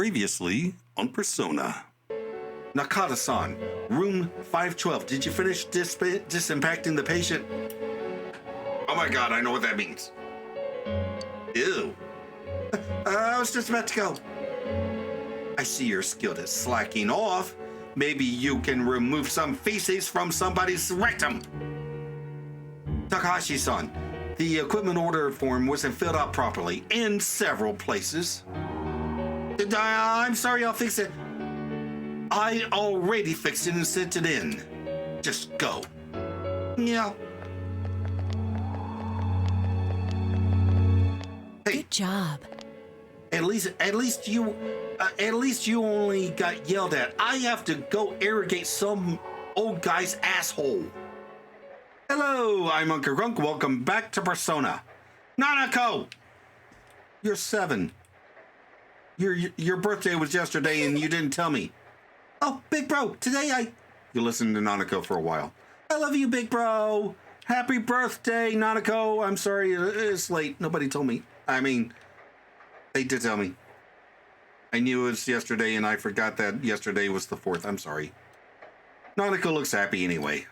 Previously on Persona. Nakata-san, room 512. Did you finish disimpacting the patient? Oh my god, I know what that means. Ew. I was just about to go. I see you're skilled at slacking off. Maybe you can remove some feces from somebody's rectum. Takahashi-san, the equipment order form wasn't filled out properly in several places. I'm sorry, I'll fix it. I already fixed it and sent it in. Just go. Yeah. Hey. Good job. At least you only got yelled at. I have to go irrigate some old guy's asshole. Hello, I'm Unca Crunk. Welcome back to Persona. Nanako! You're 7. Your birthday was yesterday and you didn't tell me. Oh, big bro, You listened to Nanako for a while. I love you, big bro. Happy birthday, Nanako. I'm sorry, it's late. Nobody told me. I mean, they did tell me. I knew it was yesterday and I forgot that yesterday was the 4th. I'm sorry. Nanako looks happy anyway.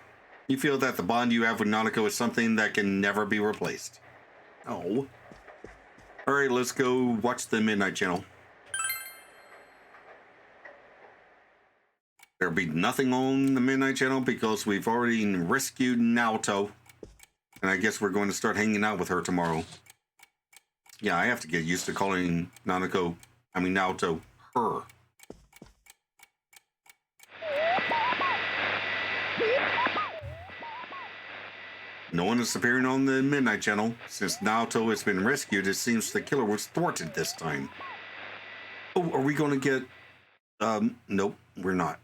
You feel that the bond you have with Nanako is something that can never be replaced. Oh. All right, let's go watch the Midnight Channel. There'll be nothing on the Midnight Channel because we've already rescued Naoto. And I guess we're going to start hanging out with her tomorrow. Yeah, I have to get used to calling Naoto her. No one is appearing on the Midnight Channel. Since Naoto has been rescued, it seems the killer was thwarted this time. Oh, are we going to get... Nope, we're not.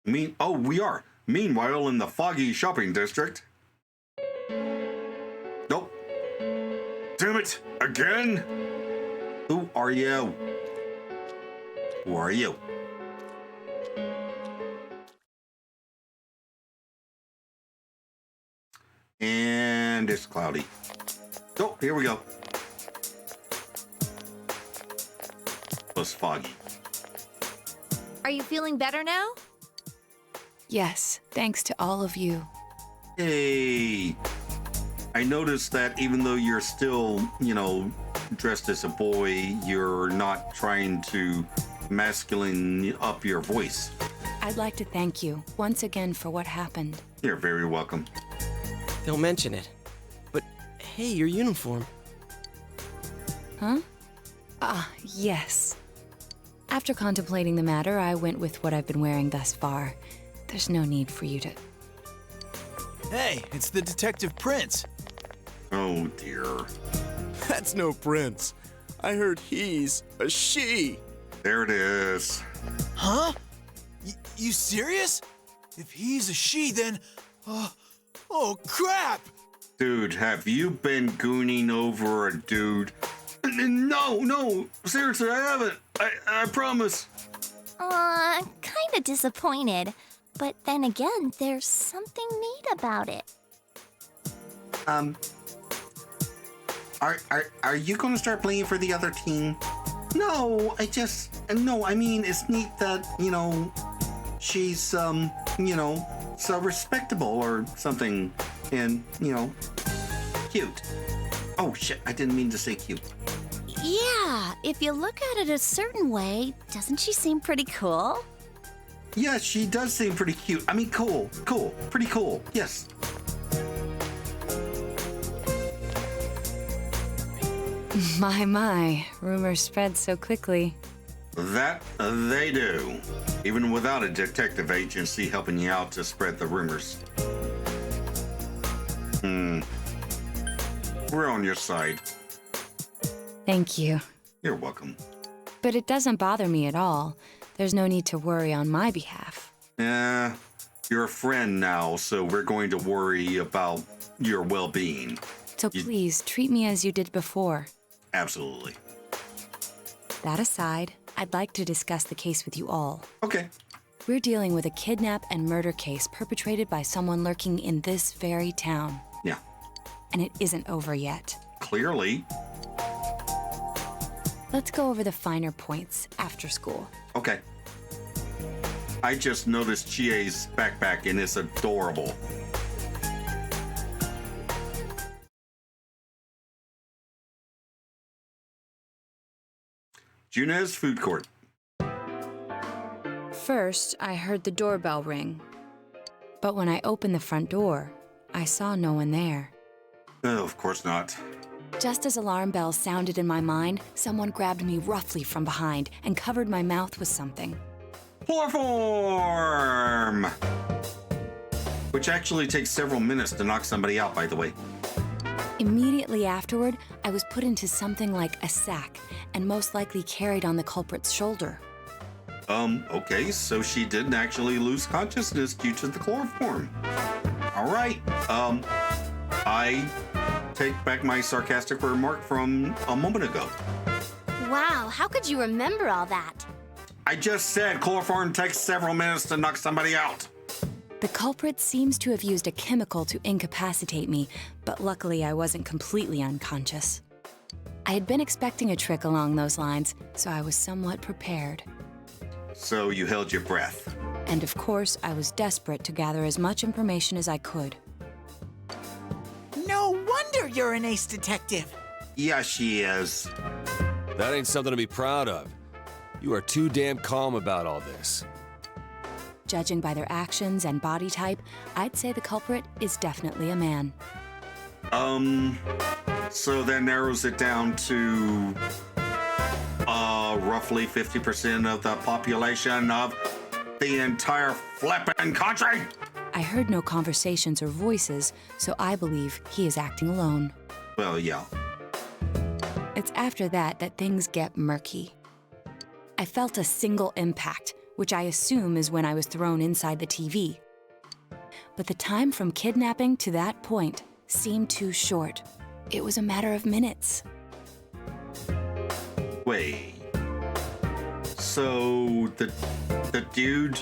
We are. Meanwhile, in the foggy shopping district... Nope. Damn it! Again? Who are you? Who are you? And it's cloudy. Oh, here we go. It was foggy. Are you feeling better now? Yes, thanks to all of you. Hey, I noticed that even though you're still, dressed as a boy, you're not trying to masculine up your voice. I'd like to thank you once again for what happened. You're very welcome. Don't mention it. But hey, your uniform. Huh? Yes. After contemplating the matter, I went with what I've been wearing thus far. There's no need for you to... Hey, it's the Detective Prince. Oh, dear. That's no prince. I heard he's a she. There it is. Huh? You serious? If he's a she, then... oh, crap! Dude, have you been gooning over a dude? No, seriously, I haven't. I promise. I'm kind of disappointed. But then again, there's something neat about it. Are you going to start playing for the other team? No, I mean, it's neat that, she's, so respectable or something and, cute. Oh, shit, I didn't mean to say cute. Yeah, if you look at it a certain way, doesn't she seem pretty cool? Yeah, she does seem pretty cute. I mean, cool, pretty cool, yes. My, rumors spread so quickly. That they do. Even without a detective agency helping you out to spread the rumors. We're on your side. Thank you. You're welcome. But it doesn't bother me at all. There's no need to worry on my behalf. You're a friend now, so we're going to worry about your well-being. So please, treat me as you did before. Absolutely. That aside, I'd like to discuss the case with you all. Okay. We're dealing with a kidnap and murder case perpetrated by someone lurking in this very town. Yeah. And it isn't over yet. Clearly. Let's go over the finer points after school. Okay. I just noticed Chie's backpack and it's adorable. Junez Food Court. First, I heard the doorbell ring. But when I opened the front door, I saw no one there. Oh, of course not. Just as alarm bells sounded in my mind, someone grabbed me roughly from behind and covered my mouth with something. Chloroform! Which actually takes several minutes to knock somebody out, by the way. Immediately afterward, I was put into something like a sack and most likely carried on the culprit's shoulder. Okay, so she didn't actually lose consciousness due to the chloroform. All right, I take back my sarcastic remark from a moment ago. Wow, how could you remember all that? I just said chloroform takes several minutes to knock somebody out. The culprit seems to have used a chemical to incapacitate me, but luckily I wasn't completely unconscious. I had been expecting a trick along those lines, so I was somewhat prepared. So you held your breath. And of course, I was desperate to gather as much information as I could. No wonder you're an ace detective. Yeah, she is. That ain't something to be proud of. You are too damn calm about all this. Judging by their actions and body type, I'd say the culprit is definitely a man. So that narrows it down to roughly 50% of the population of the entire flippin' country. I heard no conversations or voices, so I believe he is acting alone. Well, yeah. It's after that that things get murky. I felt a single impact, which I assume is when I was thrown inside the TV. But the time from kidnapping to that point seemed too short. It was a matter of minutes. Wait. So the dude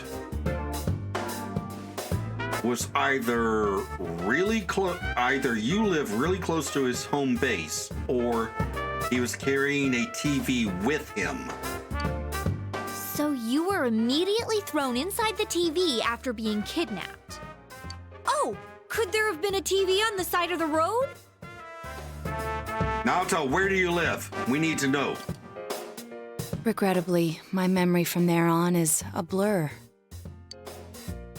was either really close, either you live really close to his home base, or he was carrying a TV with him. So you were immediately thrown inside the TV after being kidnapped. Oh, could there have been a TV on the side of the road? Naoto, where do you live? We need to know. Regrettably, my memory from there on is a blur.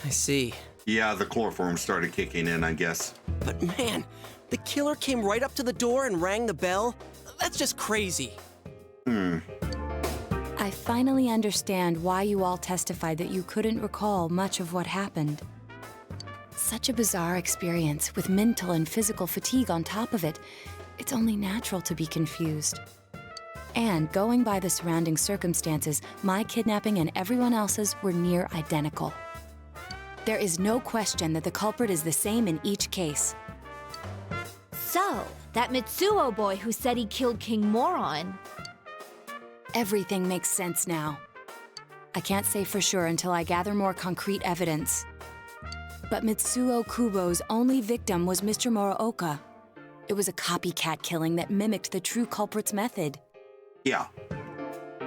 I see. Yeah, the chloroform started kicking in, I guess. But man, the killer came right up to the door and rang the bell? That's just crazy. I finally understand why you all testified that you couldn't recall much of what happened. Such a bizarre experience with mental and physical fatigue on top of it. It's only natural to be confused. And going by the surrounding circumstances, my kidnapping and everyone else's were near identical. There is no question that the culprit is the same in each case. So, that Mitsuo boy who said he killed King Moron. Everything makes sense now. I can't say for sure until I gather more concrete evidence. But Mitsuo Kubo's only victim was Mr. Muraoka. It was a copycat killing that mimicked the true culprit's method. Yeah.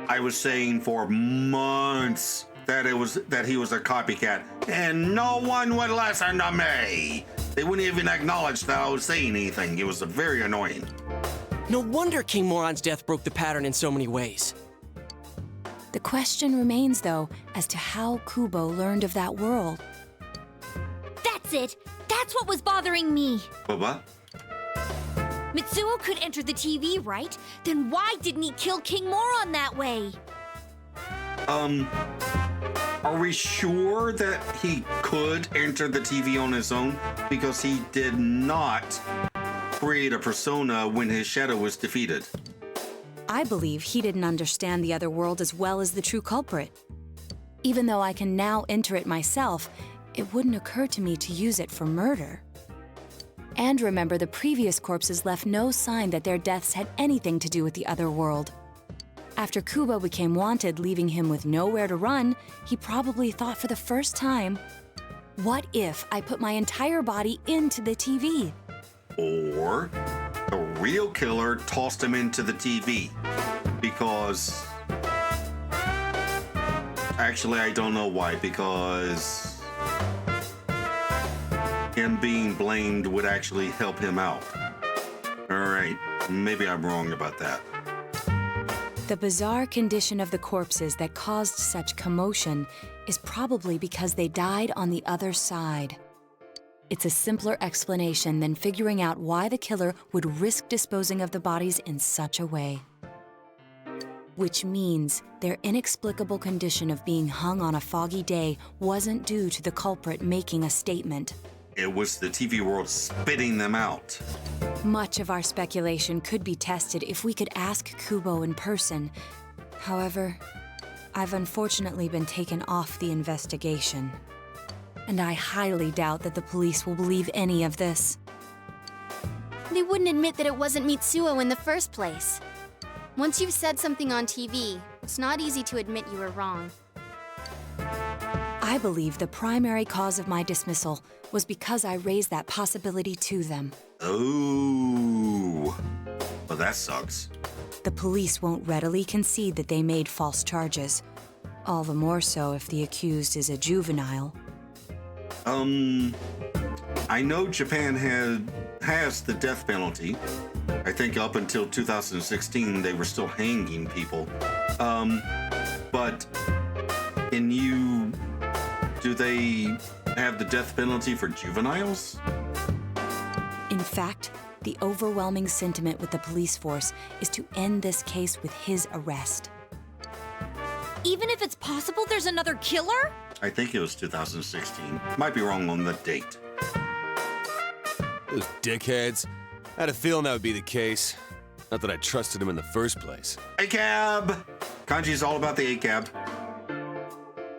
I was saying for months that he was a copycat, and no one would listen to me. They wouldn't even acknowledge that I was saying anything. It was very annoying. No wonder King Moron's death broke the pattern in so many ways. The question remains, though, as to how Kubo learned of that world. That's it! That's what was bothering me! What? Mitsuo could enter the TV, right? Then why didn't he kill King Moron that way? Are we sure that he could enter the TV on his own? Because he did not create a persona when his shadow was defeated. I believe he didn't understand the other world as well as the true culprit. Even though I can now enter it myself, it wouldn't occur to me to use it for murder. And remember, the previous corpses left no sign that their deaths had anything to do with the other world. After Kubo became wanted, leaving him with nowhere to run, he probably thought for the first time, what if I put my entire body into the TV? Or the real killer tossed him into the TV. because actually I don't know why, because him being blamed would actually help him out. All right, maybe I'm wrong about that. The bizarre condition of the corpses that caused such commotion is probably because they died on the other side. It's a simpler explanation than figuring out why the killer would risk disposing of the bodies in such a way. Which means their inexplicable condition of being hung on a foggy day wasn't due to the culprit making a statement. It was the TV world spitting them out. Much of our speculation could be tested if we could ask Kubo in person. However, I've unfortunately been taken off the investigation. And I highly doubt that the police will believe any of this. They wouldn't admit that it wasn't Mitsuo in the first place. Once you've said something on TV, it's not easy to admit you were wrong. I believe the primary cause of my dismissal was because I raised that possibility to them. Oh, well, that sucks. The police won't readily concede that they made false charges. All the more so if the accused is a juvenile. I know Japan has the death penalty. I think up until 2016 they were still hanging people. But do they have the death penalty for juveniles? In fact, the overwhelming sentiment with the police force is to end this case with his arrest. Even if it's possible there's another killer? I think it was 2016. Might be wrong on the date. Those dickheads. I had a feeling that would be the case. Not that I trusted him in the first place. A-cab! Kanji's all about the A-cab.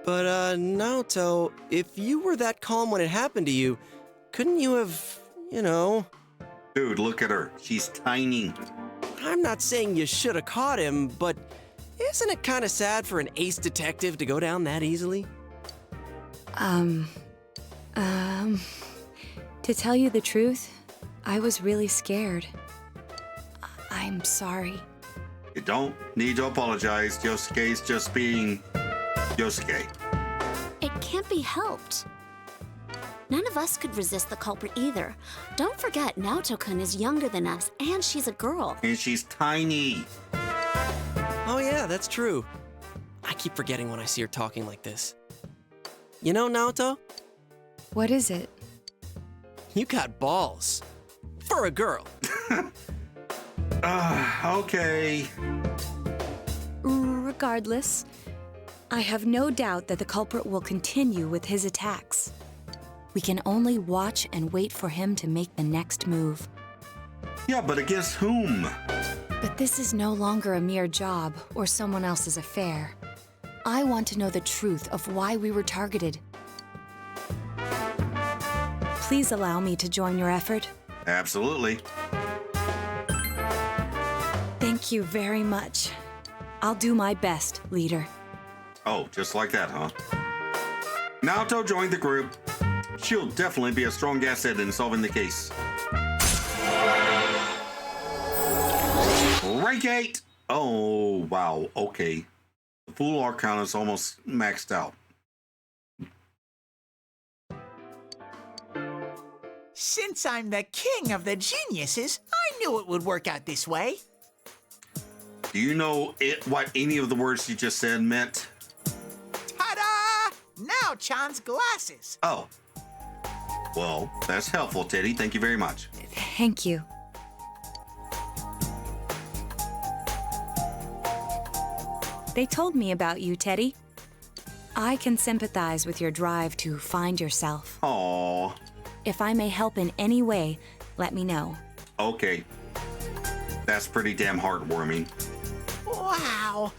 But, Naoto, if you were that calm when it happened to you, couldn't you have, Dude, look at her. She's tiny. I'm not saying you should have caught him, but isn't it kind of sad for an ace detective to go down that easily? To tell you the truth, I was really scared. I'm sorry. You don't need to apologize. Yosuke's just being Yosuke. It can't be helped. None of us could resist the culprit either. Don't forget, Naoto-kun is younger than us, and she's a girl. And she's tiny. Oh yeah, that's true. I keep forgetting when I see her talking like this. You know, Naoto, What is it? you got balls. For a girl. Okay. Regardless, I have no doubt that the culprit will continue with his attacks. We can only watch and wait for him to make the next move. Yeah, but against whom? But this is no longer a mere job or someone else's affair. I want to know the truth of why we were targeted. Please allow me to join your effort. Absolutely. Thank you very much. I'll do my best, leader. Oh, just like that, huh? Naoto joined the group. She'll definitely be a strong asset in solving the case. Rank 8! Oh, wow, okay. The Fool Arcana is almost maxed out. Since I'm the king of the geniuses, I knew it would work out this way. Do you know what any of the words you just said meant? Ta-da! Now Chan's glasses. Oh. Well, that's helpful, Teddy. Thank you very much. Thank you. They told me about you, Teddy. I can sympathize with your drive to find yourself. Aww. If I may help in any way, let me know. Okay. That's pretty damn heartwarming. Wow,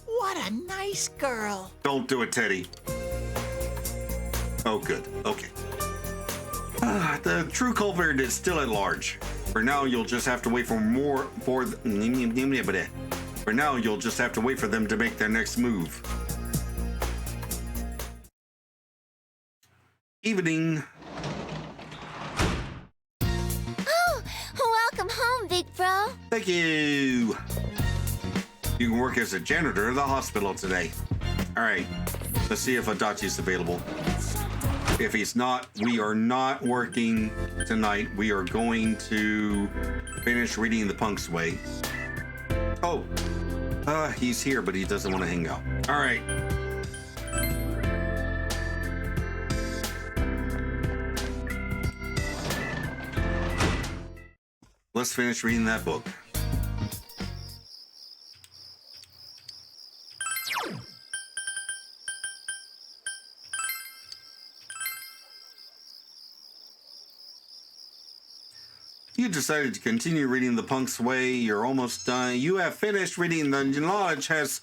what a nice girl. Don't do it, Teddy. Oh, good. Okay. The true culprit is still at large. For now, you'll just have to wait for now, you'll just have to wait for them to make their next move. Evening. Oh, welcome home, big bro. Thank you. You can work as a janitor at the hospital today. All right, let's see if Adachi's available. If he's not, we are not working tonight. We are going to finish reading The Punk's Way. Oh, he's here, but he doesn't want to hang out. All right. Let's finish reading that book. You decided to continue reading The Punk's Way. You're almost done. You have finished reading. The knowledge has...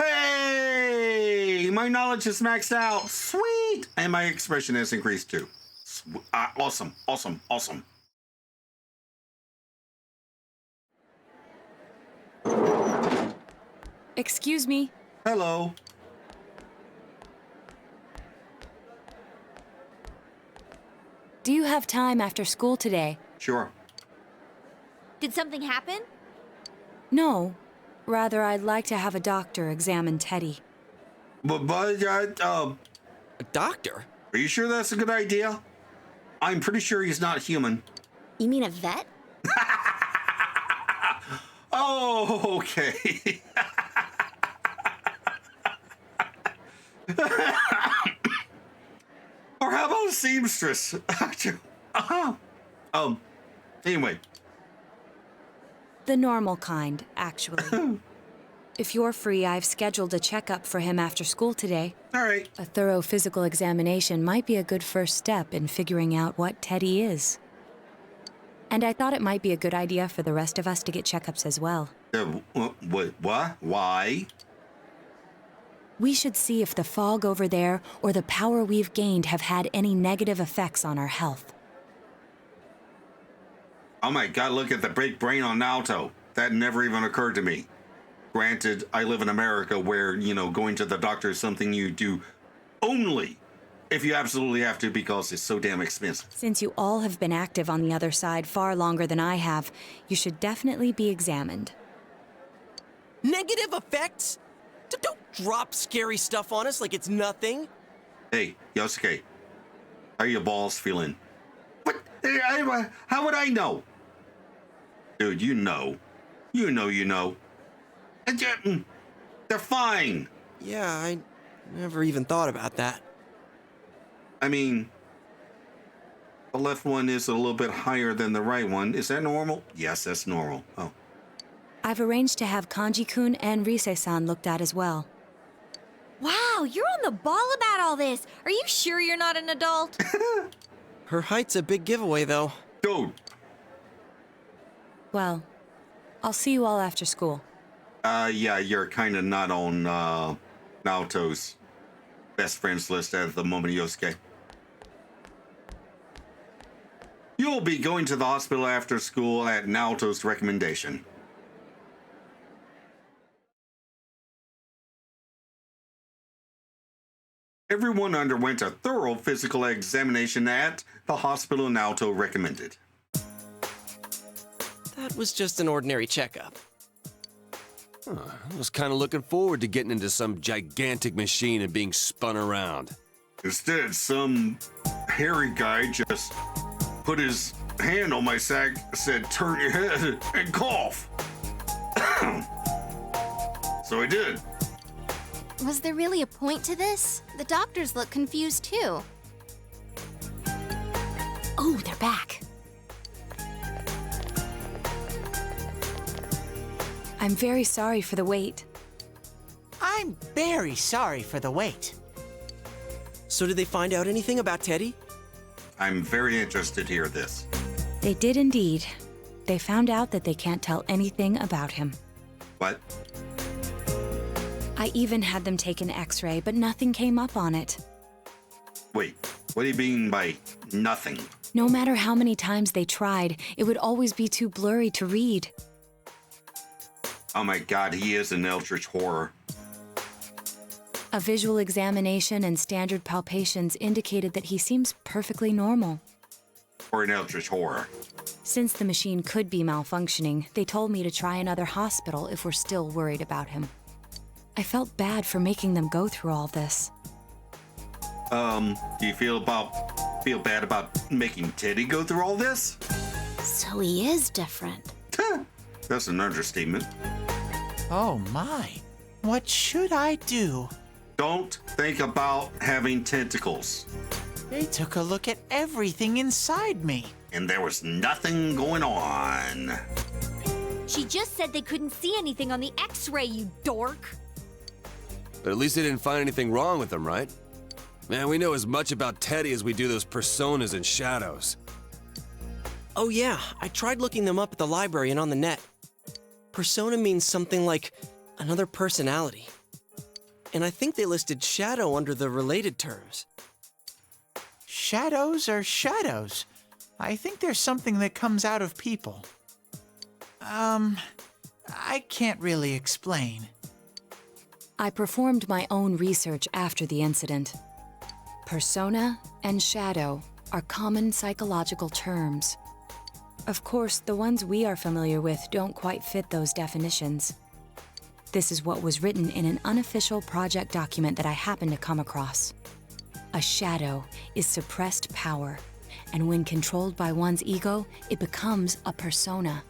Hey! My knowledge is maxed out. Sweet! And my expression has increased too. Awesome, awesome, awesome. Excuse me. Hello. Do you have time after school today? Sure. Did something happen? No. Rather, I'd like to have a doctor examine Teddy. But A doctor? are you sure that's a good idea? I'm pretty sure he's not human. You mean a vet? Oh, okay. Or how about a seamstress? Anyway. The normal kind, actually. If you're free, I've scheduled a checkup for him after school today. All right. A thorough physical examination might be a good first step in figuring out what Teddy is. And I thought it might be a good idea for the rest of us to get checkups as well. What? Why? We should see if the fog over there or the power we've gained have had any negative effects on our health. Oh my God, look at the big brain on Naoto. That never even occurred to me. Granted, I live in America where, going to the doctor is something you do only if you absolutely have to because it's so damn expensive. Since you all have been active on the other side far longer than I have, you should definitely be examined. Negative effects? Don't drop scary stuff on us like it's nothing. Hey, Yosuke, how are your balls feeling? What? How would I know? Dude, you know. You know. They're fine. Yeah, I never even thought about that. I mean, the left one is a little bit higher than the right one. Is that normal? Yes, that's normal. Oh. I've arranged to have Kanji-kun and Rise-san looked at as well. Wow, you're on the ball about all this. Are you sure you're not an adult? Her height's a big giveaway, though. Dude. Well, I'll see you all after school. Yeah, you're kind of not on Naoto's best friends list at the moment, Yosuke. You'll be going to the hospital after school at Naoto's recommendation. Everyone underwent a thorough physical examination at the hospital Naoto recommended. That was just an ordinary checkup. I was kind of looking forward to getting into some gigantic machine and being spun around. Instead, some hairy guy just put his hand on my sack, said, "Turn your head and cough." So I did. Was there really a point to this? The doctors look confused too. Oh, they're back. I'm very sorry for the wait. I'm very sorry for the wait. So did they find out anything about Teddy? I'm very interested to hear this. They did indeed. They found out that they can't tell anything about him. What? I even had them take an x-ray, but nothing came up on it. Wait, what do you mean by nothing? No matter how many times they tried, it would always be too blurry to read. Oh my God, he is an eldritch horror. A visual examination and standard palpations indicated that he seems perfectly normal. Or an eldritch horror. Since the machine could be malfunctioning, they told me to try another hospital if we're still worried about him. I felt bad for making them go through all this. Do you feel bad about making Teddy go through all this? So he is different. That's an understatement. Oh my. What should I do? Don't think about having tentacles. They took a look at everything inside me. And there was nothing going on. She just said they couldn't see anything on the X-ray, you dork. But at least they didn't find anything wrong with him, right? Man, we know as much about Teddy as we do those personas and shadows. Oh yeah, I tried looking them up at the library and on the net. Persona means something like another personality. And I think they listed shadow under the related terms. Shadows are shadows. I think there's something that comes out of people. I can't really explain. I performed my own research after the incident. Persona and shadow are common psychological terms. Of course, the ones we are familiar with don't quite fit those definitions. This is what was written in an unofficial project document that I happened to come across. A shadow is suppressed power, and when controlled by one's ego, it becomes a persona.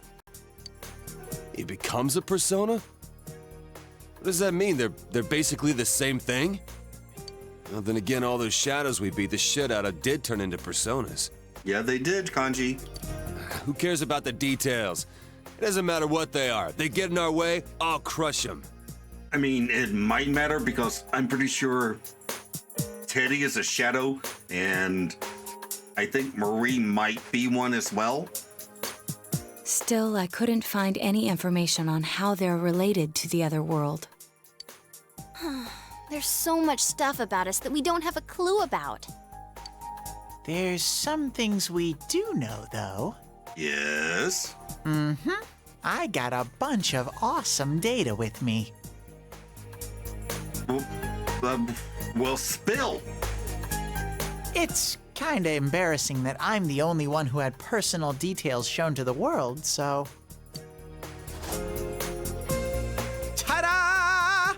He becomes a persona? What does that mean? They're basically the same thing? Well, then again, all those shadows we beat the shit out of did turn into personas. Yeah, they did, Kanji. Who cares about the details? It doesn't matter what they are. They get in our way, I'll crush them. I mean, it might matter because I'm pretty sure Teddy is a shadow, and I think Marie might be one as well. Still, I couldn't find any information on how they're related to the other world. There's so much stuff about us that we don't have a clue about. There's some things we do know, though. Yes? I got a bunch of awesome data with me. Well, spill. It's kinda embarrassing that I'm the only one who had personal details shown to the world, so... Ta-da!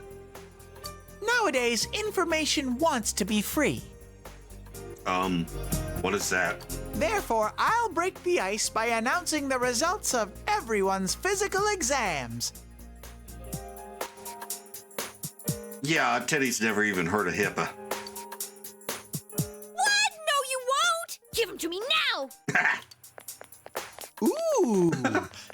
Nowadays, information wants to be free. What is that? Therefore, I'll break the ice by announcing the results of everyone's physical exams. Yeah, Teddy's never even heard of HIPAA. What? No, you won't! Give him to me now! Ooh!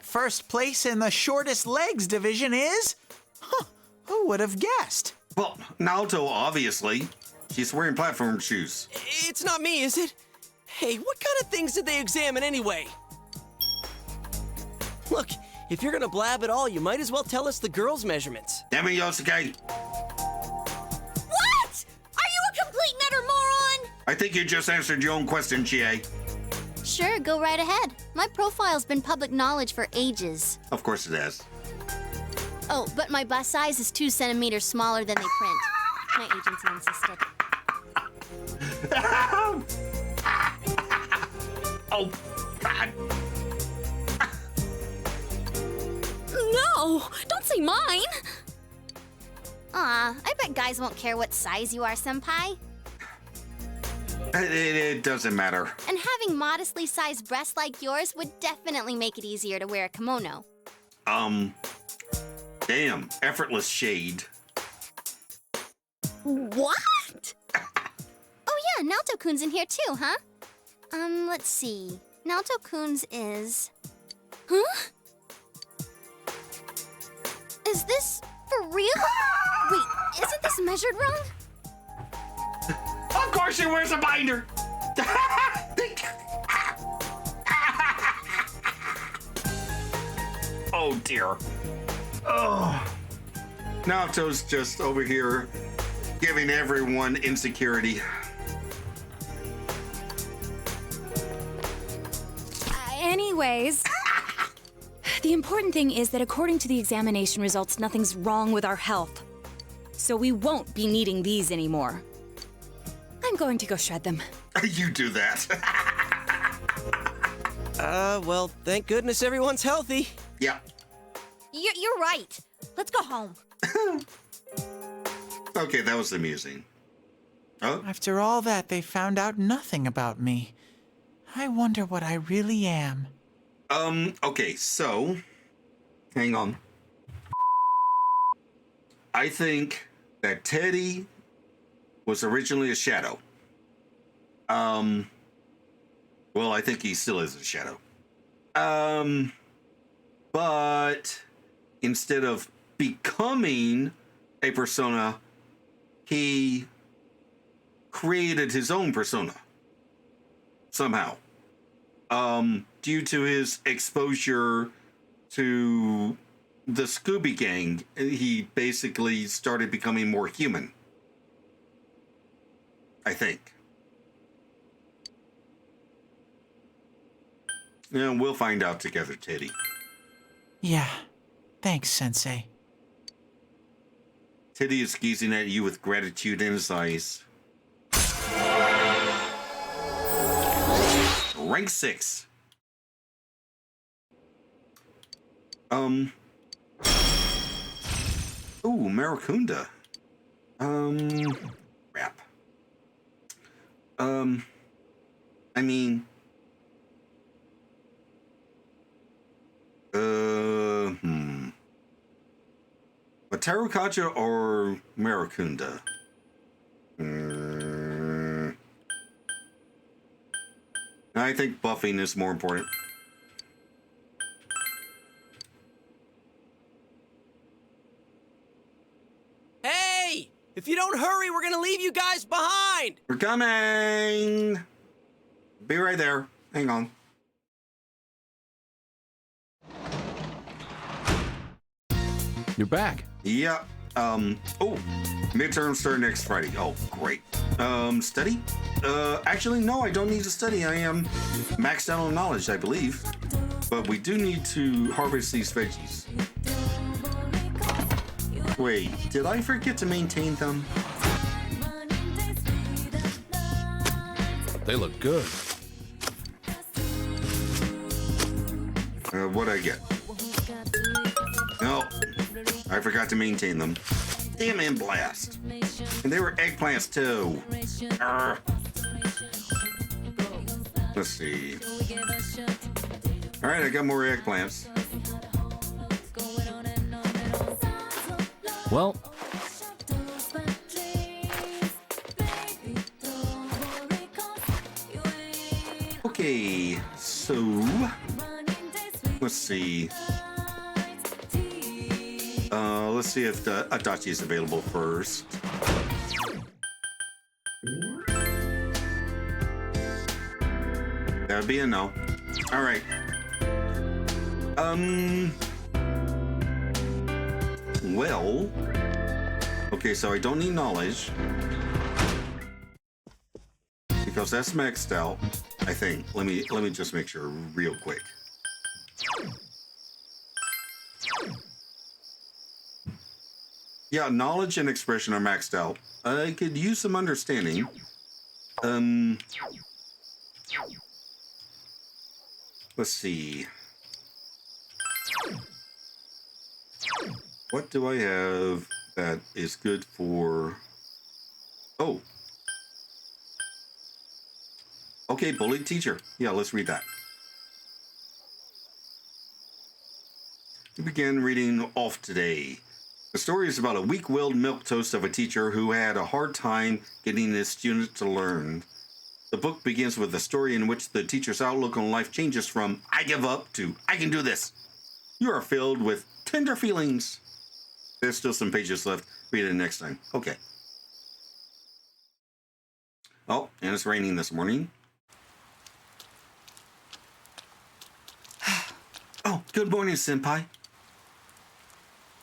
First place in the shortest legs division is... Huh, who would have guessed? Well, Naoto, obviously. She's wearing platform shoes. It's not me, is it? Hey, what kind of things did they examine anyway? Look, if you're gonna blab at all, you might as well tell us the girls' measurements. Damn it, Yosuke. What? Are you a complete nutter moron? I think you just answered your own question, Chie. Sure, go right ahead. My profile's been public knowledge for ages. Of course it has. Oh, but my bust size is 2 centimeters smaller than they print. My agency insisted. Oh, God. No! Don't say mine! Aw, I bet guys won't care what size you are, senpai. It doesn't matter. And having modestly sized breasts like yours would definitely make it easier to wear a kimono. Damn, effortless shade. What? Oh yeah, Naoto-kun's in here too, huh? Let's see. Naoto-kun's is... Huh? Is this for real? Wait, isn't this measured wrong? Of course she wears a binder. Oh, dear. Oh. Naoto's just over here giving everyone insecurity. Anyways, the important thing is that according to the examination results, nothing's wrong with our health. So we won't be needing these anymore. I'm going to go shred them. You do that. Well, thank goodness everyone's healthy. Yeah. You're right. Let's go home. Okay, that was amusing. Oh, After all that, they found out nothing about me. I wonder what I really am. okay, so, hang on. I think that Teddy was originally a shadow. Well, I think he still is a shadow. But instead of becoming a persona, he created his own persona somehow. Due to his exposure to the Scooby Gang, he basically started becoming more human. I think. Yeah, we'll find out together, Teddy. Yeah. Thanks, Sensei. Teddy is gazing at you with gratitude in his eyes. Rank 6. Ooh, Maracunda. Crap. I mean... Tarukaja or Maracunda? I think buffing is more important. Hey! If you don't hurry, we're gonna leave you guys behind! We're coming! Be right there. Hang on. You're back. Yeah. Oh, midterm start next Friday. Oh, great. Study? Actually, no, I don't need to study. I am maxed out on knowledge, I believe. But we do need to harvest these veggies. Wait, did I forget to maintain them? They look good. What'd I get? No, I forgot to maintain them. Damn and blast. And they were eggplants too. Arrgh. Let's see. All right, I got more eggplants. Well, Okay, so let's see. Let's see if the Adachi is available first. That would be a no. All right. Well. Okay, so I don't need knowledge because that's maxed out. I think. Let me just make sure real quick. Yeah, knowledge and expression are maxed out. I could use some understanding. Let's see. What do I have that is good for... Oh. Okay, bullied teacher. Yeah, let's read that. We began reading off today. The story is about a weak-willed milquetoast of a teacher who had a hard time getting his students to learn. The book begins with a story in which the teacher's outlook on life changes from "I give up" to "I can do this." You are filled with tender feelings. There's still some pages left. Read it next time. Okay. Oh, and it's raining this morning. Oh, good morning, Senpai.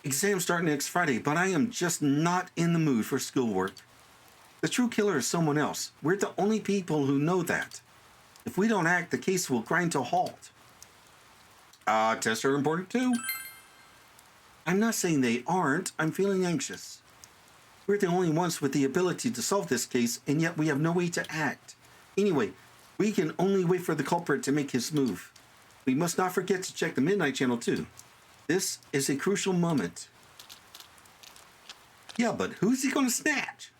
Exams start next Friday, but I am just not in the mood for schoolwork. The true killer is someone else. We're the only people who know that. If we don't act, the case will grind to a halt. Tests are important too. I'm not saying they aren't. I'm feeling anxious. We're the only ones with the ability to solve this case, and yet we have no way to act. Anyway, we can only wait for the culprit to make his move. we must not forget to check the Midnight Channel too. This is a crucial moment. Yeah, but who's he gonna snatch?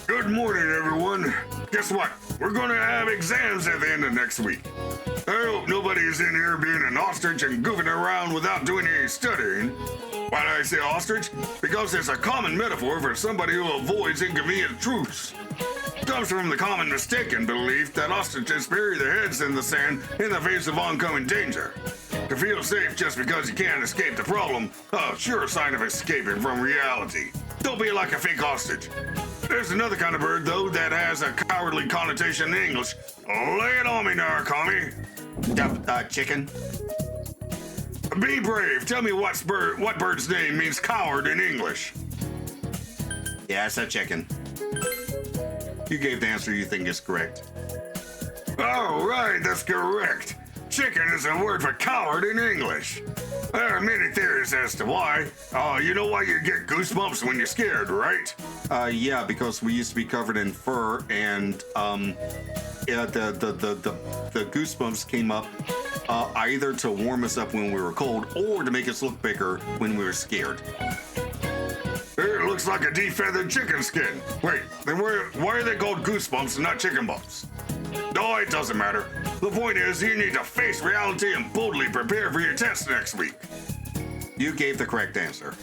Good morning, everyone. Guess what? We're gonna have exams at the end of next week. I hope nobody's in here being an ostrich and goofing around without doing any studying. Why do I say ostrich? Because it's a common metaphor for somebody who avoids inconvenient truths. It comes from the common mistaken belief that ostriches bury their heads in the sand in the face of oncoming danger. To feel safe just because you can't escape the problem, a sure sign of escaping from reality. Don't be like a fake ostrich. There's another kind of bird, though, that has a cowardly connotation in English. Lay it on me now, commie. Chicken? Be brave. Tell me what bird's name means coward in English. Yeah, it's a chicken. You gave the answer you think is correct. Oh, right, that's correct. Chicken is a word for coward in English. There are many theories as to why. You know why you get goosebumps when you're scared, right? Yeah, because we used to be covered in fur, and the goosebumps came up either to warm us up when we were cold or to make us look bigger when we were scared. It looks like a defeathered chicken skin. Wait, then why are they called goosebumps and not chicken bumps? No, it doesn't matter. The point is, you need to face reality and boldly prepare for your test next week. You gave the correct answer.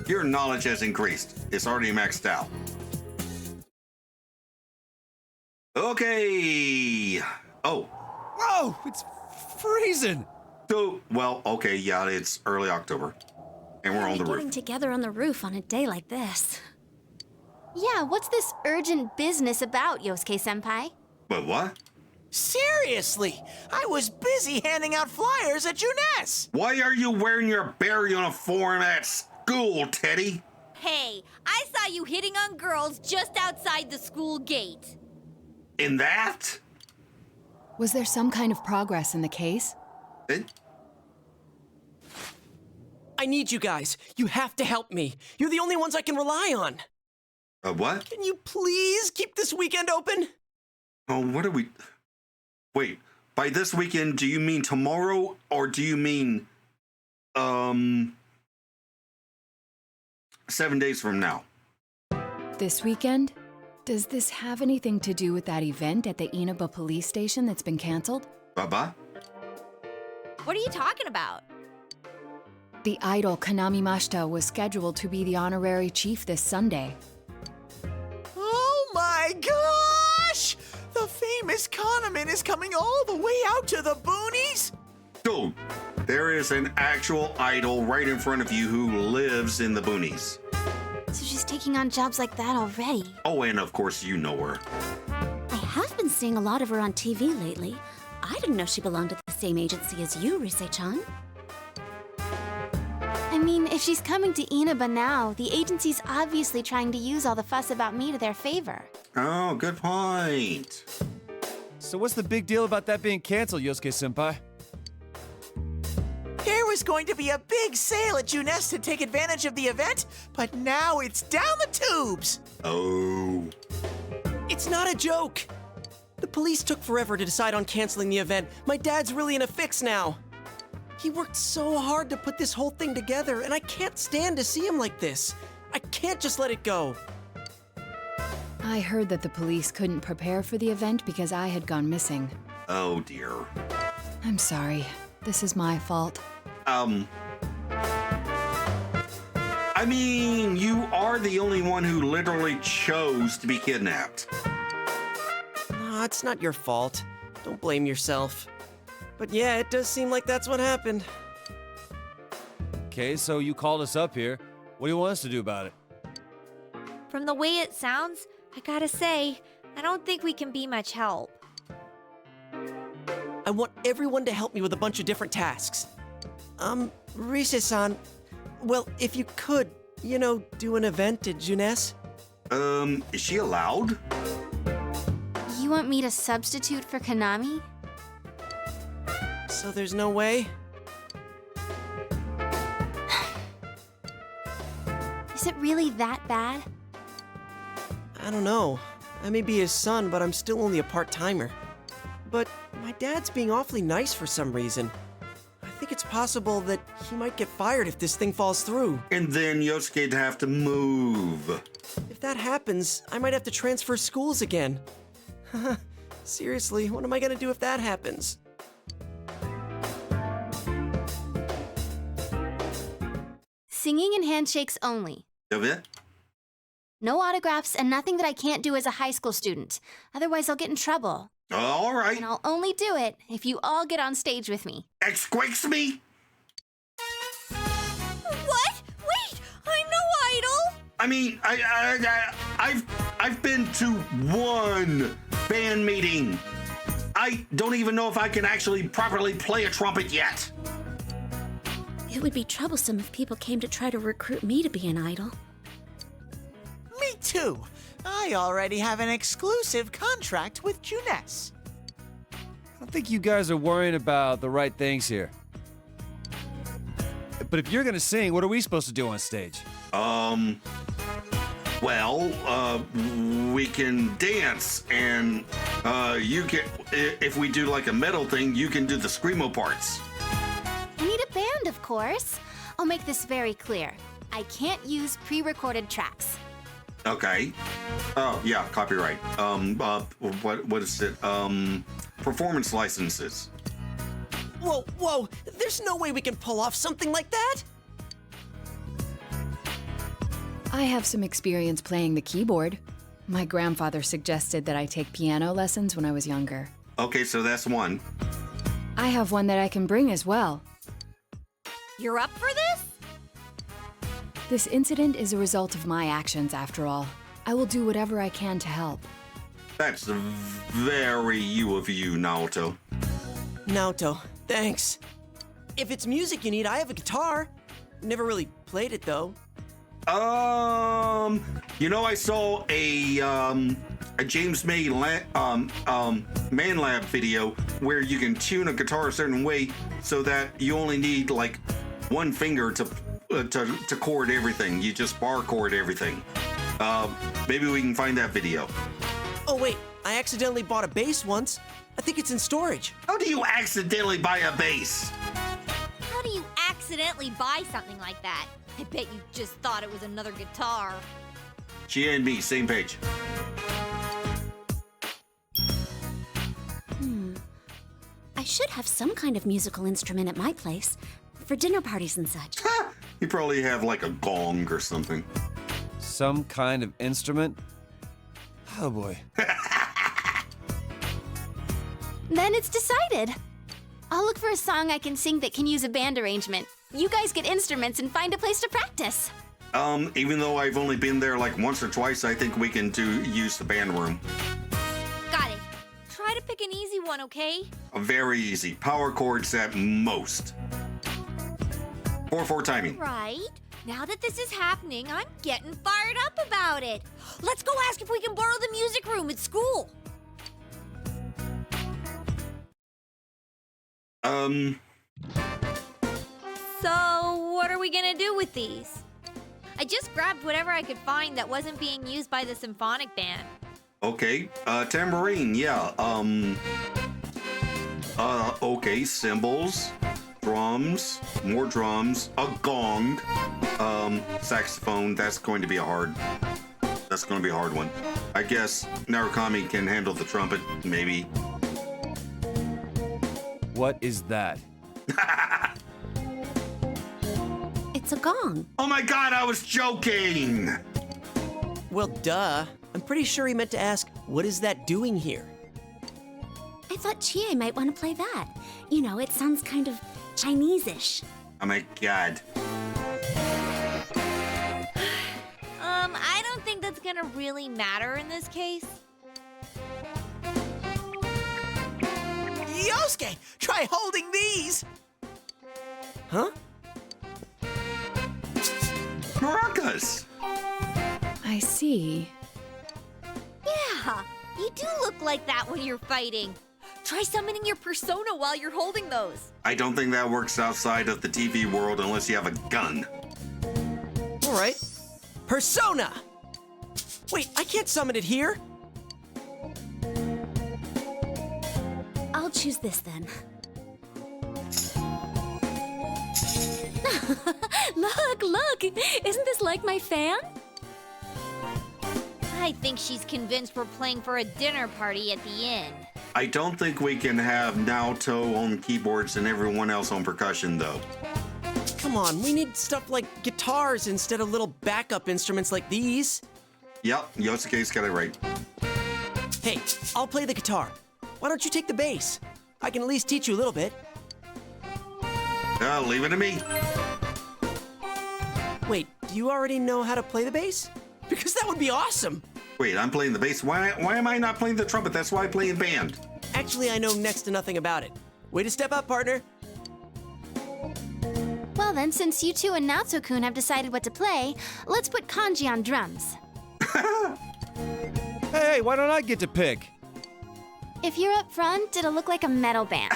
Your knowledge has increased. It's already maxed out. Okay. Oh. Whoa, it's freezing. So, well, okay, yeah, it's early October. And we're on the Getting roof. together on the roof on a day like this. Yeah, what's this urgent business about, Yosuke-senpai? But what? Seriously, I was busy handing out flyers at Juness. Why are you wearing your bear uniform at school, Teddy? Hey, I saw you hitting on girls just outside the school gate. In that? Was there some kind of progress in the case? I need you guys. You have to help me. You're the only ones I can rely on. What? Can you please keep this weekend open? Oh, what are we... Wait, by this weekend, do you mean tomorrow, or do you mean, 7 days from now? This weekend? Does this have anything to do with that event at the Inaba police station that's been canceled? Baba? What are you talking about? The idol Kanami Mashita was scheduled to be the honorary chief this Sunday. Oh my gosh! The famous Kahneman is coming all the way out to the boonies? Dude, there is an actual idol right in front of you who lives in the boonies. So she's taking on jobs like that already. Oh, and of course you know her. I have been seeing a lot of her on TV lately. I didn't know she belonged to the same agency as you, Rise-chan. I mean, if she's coming to Inaba now, the agency's obviously trying to use all the fuss about me to their favor. Oh, good point. So what's the big deal about that being canceled, Yosuke-senpai? There was going to be a big sale at Juness to take advantage of the event, but now it's down the tubes. Oh. It's not a joke. The police took forever to decide on canceling the event. My dad's really in a fix now. He worked so hard to put this whole thing together, and I can't stand to see him like this. I can't just let it go. I heard that the police couldn't prepare for the event because I had gone missing. Oh, dear. I'm sorry. This is my fault. I mean, you are the only one who literally chose to be kidnapped. No, it's not your fault. Don't blame yourself. But yeah, it does seem like that's what happened. Okay, so you called us up here. What do you want us to do about it? From the way it sounds, I gotta say, I don't think we can be much help. I want everyone to help me with a bunch of different tasks. Rise-san, well, if you could, you know, do an event at Juness? Is she allowed? You want me to substitute for Kanami? So there's no way? Is it really that bad? I don't know. I may be his son, but I'm still only a part-timer. But my dad's being awfully nice for some reason. I think it's possible that he might get fired if this thing falls through. And then Yosuke'd have to move. If that happens, I might have to transfer schools again. Seriously, what am I gonna do if that happens? Singing and handshakes only. Okay? No autographs and nothing that I can't do as a high school student. Otherwise, I'll get in trouble. All right. And I'll only do it if you all get on stage with me. Excuse me? What? Wait, I'm no idol. I mean, I've been to one band meeting. I don't even know if I can actually properly play a trumpet yet. It would be troublesome if people came to try to recruit me to be an idol. Me too. I already have an exclusive contract with Juness. I don't think you guys are worrying about the right things here. But if you're gonna sing, what are we supposed to do on stage? We can dance, and you can, if we do like a metal thing, you can do the screamo parts. I need a band, of course. I'll make this very clear. I can't use pre-recorded tracks. Okay. Oh, yeah, copyright. What is it? Performance licenses. Whoa, there's no way we can pull off something like that! I have some experience playing the keyboard. My grandfather suggested that I take piano lessons when I was younger. Okay, so that's one. I have one that I can bring as well. You're up for this? This incident is a result of my actions, after all. I will do whatever I can to help. That's very you of you, Naoto. Naoto, thanks. If it's music you need, I have a guitar. Never really played it, though. I saw a James May Man Lab video where you can tune a guitar a certain way so that you only need like one finger to chord everything. You just bar chord everything. Maybe we can find that video. Oh wait, I accidentally bought a bass once. I think it's in storage. How do you accidentally buy a bass? How do you accidentally buy something like that? I bet you just thought it was another guitar. She and me, same page. I should have some kind of musical instrument at my place for dinner parties and such. You probably have like a gong or something. Some kind of instrument? Oh boy. Then it's decided. I'll look for a song I can sing that can use a band arrangement. You guys get instruments and find a place to practice. Even though I've only been there like once or twice, I think we can use the band room. Got it. Try to pick an easy one, okay? Very easy. Power chords at most. 4/4 timing. Right. Now that this is happening, I'm getting fired up about it. Let's go ask if we can borrow the music room at school. So, what are we gonna do with these? I just grabbed whatever I could find that wasn't being used by the symphonic band. Okay, tambourine, yeah. Okay, cymbals, drums, more drums, a gong, saxophone. That's going to be a hard one. I guess Narukami can handle the trumpet, maybe. What is that? It's a gong. Oh my god, I was joking! Well, duh. I'm pretty sure he meant to ask, what is that doing here? I thought Chie might want to play that. You know, it sounds kind of Chinese-ish. Oh my god. I don't think that's gonna really matter in this case. Yosuke, try holding these. Huh? Maracas! I see. Yeah, you do look like that when you're fighting. Try summoning your persona while you're holding those. I don't think that works outside of the TV world unless you have a gun. All right. Persona! Wait, I can't summon it here. choose this then. Look! Isn't this like my fan? I think she's convinced we're playing for a dinner party at the inn. I don't think we can have Naoto on keyboards and everyone else on percussion, though. Come on, we need stuff like guitars instead of little backup instruments like these. Yep, Yosuke's got it right. Hey, I'll play the guitar. Why don't you take the bass? I can at least teach you a little bit. Leave it to me. Wait, do you already know how to play the bass? Because that would be awesome. Wait, I'm playing the bass. Why am I not playing the trumpet? That's why I play in band. Actually, I know next to nothing about it. Way to step up, partner. Well then, since you two and Naoto-kun have decided what to play, let's put Kanji on drums. Hey, why don't I get to pick? If you're up front, it'll look like a metal band.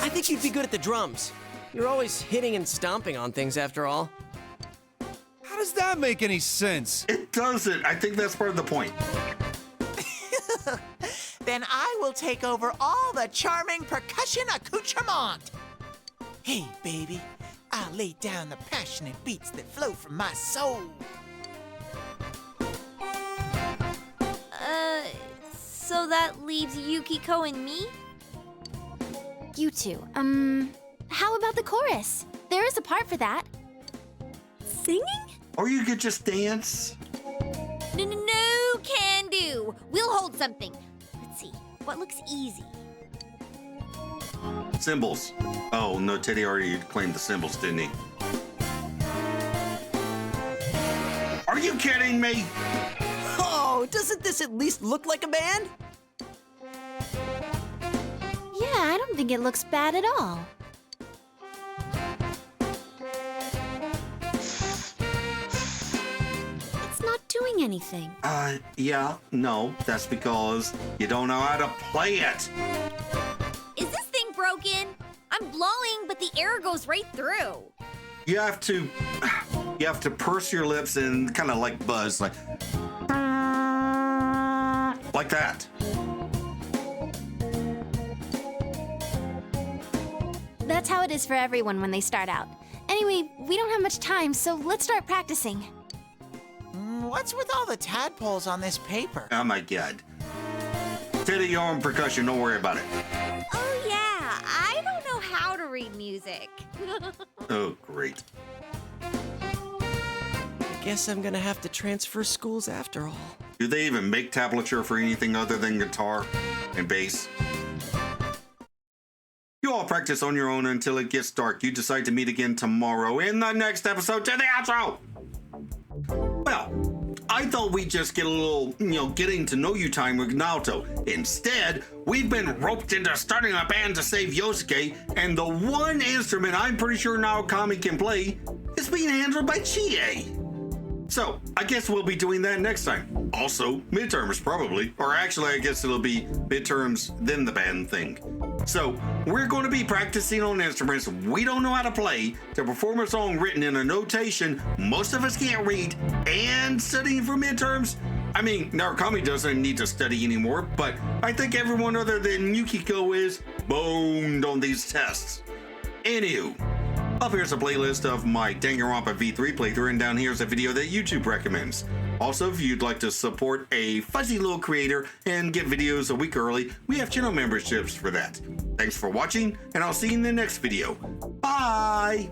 I think you'd be good at the drums. You're always hitting and stomping on things after all. How does that make any sense? It doesn't. I think that's part of the point. Then I will take over all the charming percussion accoutrement. Hey, baby, I'll lay down the passionate beats that flow from my soul. So that leaves Yukiko and me? You two, how about the chorus? There is a part for that. Singing? Or you could just dance. No, can do. We'll hold something. Let's see, what looks easy? Cymbals. Oh, no, Teddy already claimed the cymbals, didn't he? Are you kidding me? Oh, doesn't this at least look like a band? Yeah, I don't think it looks bad at all. It's not doing anything. Yeah, no, that's because you don't know how to play it. Is this thing broken? I'm blowing, but the air goes right through. You have to purse your lips and kind of like buzz, like that. That's how it is for everyone when they start out. Anyway, we don't have much time, so let's start practicing. What's with all the tadpoles on this paper? Oh my God. Teddy, you're on percussion. Don't worry about it. Oh yeah, I don't know how to read music. Oh, great. I guess I'm gonna have to transfer schools after all. Do they even make tablature for anything other than guitar and bass? You all practice on your own until it gets dark. You decide to meet again tomorrow in the next episode to the outro. Well, I thought we'd just get a little, getting to know you time with Naoto. Instead, we've been roped into starting a band to save Yosuke, and the one instrument I'm pretty sure Naokami can play is being handled by Chie. So, I guess we'll be doing that next time. Also, midterms probably. Or actually, I guess it'll be midterms, then the band thing. So, we're going to be practicing on instruments we don't know how to play to perform a song written in a notation most of us can't read, and studying for midterms. I mean, Naokami doesn't need to study anymore, but I think everyone other than Yukiko is boned on these tests. Anywho, up here's a playlist of my Danganronpa V3 playthrough, and down here's a video that YouTube recommends. Also, if you'd like to support a fuzzy little creator and get videos a week early, we have channel memberships for that. Thanks for watching, and I'll see you in the next video. Bye!